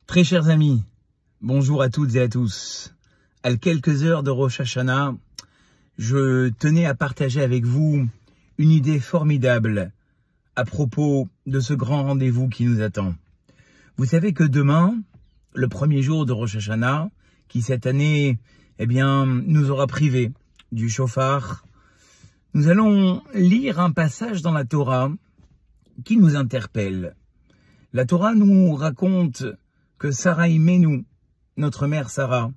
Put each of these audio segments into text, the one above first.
Très chers amis, bonjour à toutes et à tous. À quelques heures de Rosh Hashanah, je tenais à partager avec vous une idée formidable à propos de ce grand rendez-vous qui nous attend. Vous savez que demain, le premier jour de Rosh Hashanah, qui cette année, nous aura privés du shofar, nous allons lire un passage dans la Torah qui nous interpelle. La Torah nous raconte que Sarah Imenu, notre mère Sarah,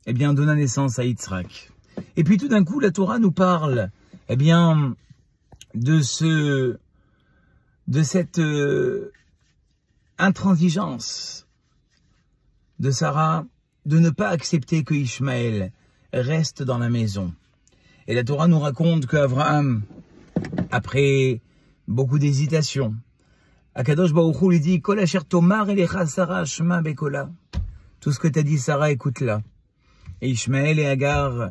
donna naissance à Yitzhak. Et puis tout d'un coup, la Torah nous parle, de cette intransigeance de Sarah de ne pas accepter que Ishmaël reste dans la maison. Et la Torah nous raconte qu'Abraham, après beaucoup d'hésitation, Akadosh Baruch Hu lui dit « Kol asher tomar elecha Sarah shema bekola » tout ce que t'as dit Sarah, écoute-la. Et Ishmaël et Agar,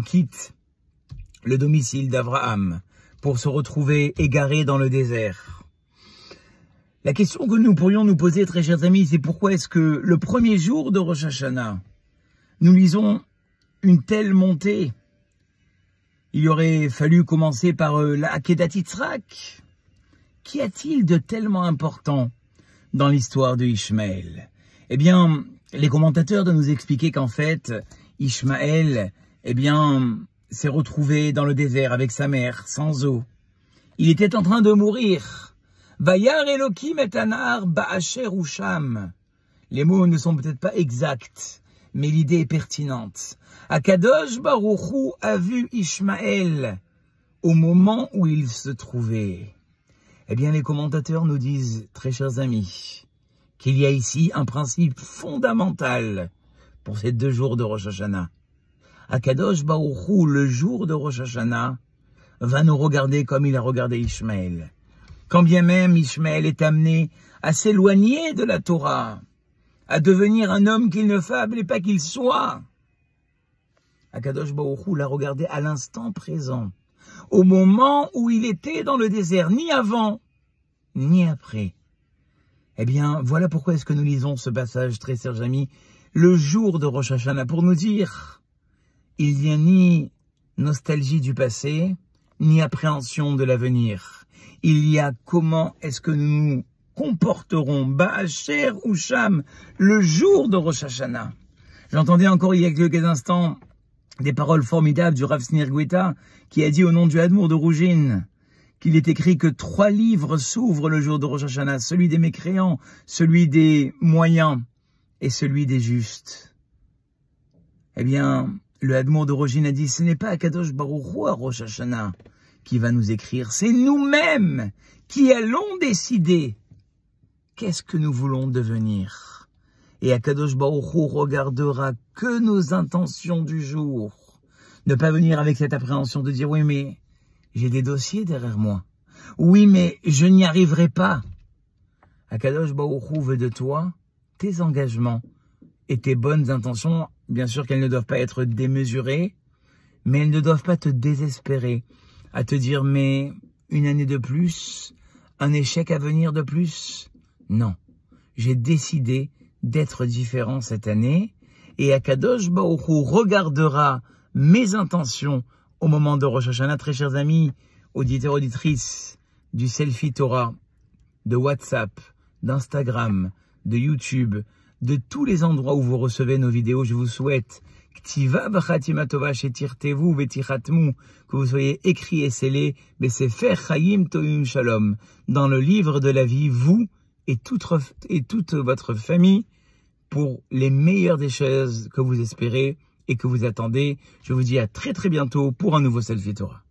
quittent le domicile d'Abraham pour se retrouver égarés dans le désert. La question que nous pourrions nous poser, très chers amis, c'est pourquoi est-ce que le premier jour de Rosh Hashanah, nous lisons une telle montée? Il aurait fallu commencer par la Akedat Yitzhak. Qu'y a-t-il de tellement important dans l'histoire de Ishmaël? Les commentateurs doivent nous expliquer qu'en fait, Ishmaël, s'est retrouvé dans le désert avec sa mère, sans eau. Il était en train de mourir. Vayar Elokim et anar ba'asher usham. Les mots ne sont peut-être pas exacts, mais l'idée est pertinente. Akadosh Baruch Hu a vu Ishmaël au moment où il se trouvait. Les commentateurs nous disent, très chers amis, qu'il y a ici un principe fondamental pour ces 2 jours de Rosh Hashanah. Akadosh Baruch Hu, le jour de Rosh Hashanah, va nous regarder comme il a regardé Ishmaël. Quand bien même Ishmaël est amené à s'éloigner de la Torah, à devenir un homme qu'il ne fable et pas qu'il soit, Akadosh Baruch Hu l'a regardé à l'instant présent, au moment où il était dans le désert, ni avant, ni après. Voilà pourquoi est-ce que nous lisons ce passage, très chers amis, le jour de Rosh Hashanah, pour nous dire, il n'y a ni nostalgie du passé, ni appréhension de l'avenir. Il y a comment est-ce que nous nous comporterons, Ba'asher Usham, le jour de Rosh Hashanah. J'entendais encore il y a quelques instants des paroles formidables du Rav Snir Guetta qui a dit au nom du Hadmour de Rougine qu'il est écrit que 3 livres s'ouvrent le jour de Rosh Hashanah, celui des mécréants, celui des moyens et celui des justes. Le Hadmour de Rougine a dit ce n'est pas Akadosh Baruch Hu à Rosh Hashanah qui va nous écrire, c'est nous-mêmes qui allons décider qu'est-ce que nous voulons devenir. Et Akadosh Baruch Hu regardera que nos intentions du jour. Ne pas venir avec cette appréhension de dire, oui, mais j'ai des dossiers derrière moi. Oui, mais je n'y arriverai pas. Akadosh Baruch Hu veut de toi tes engagements et tes bonnes intentions. Bien sûr qu'elles ne doivent pas être démesurées, mais elles ne doivent pas te désespérer. À te dire, mais une année de plus, un échec à venir de plus. Non, j'ai décidé d'être différent cette année, et Akadosh Baruch Hu regardera mes intentions au moment de Rosh Hashanah. Très chers amis, auditeurs, auditrices du Selfie Torah, de WhatsApp, d'Instagram, de YouTube, de tous les endroits où vous recevez nos vidéos, je vous souhaite que vous soyez écrits et scellés, dans le livre de la vie, vous et toute votre famille, pour les meilleures des choses que vous espérez et que vous attendez. Je vous dis à très très bientôt pour un nouveau Selfie Torah.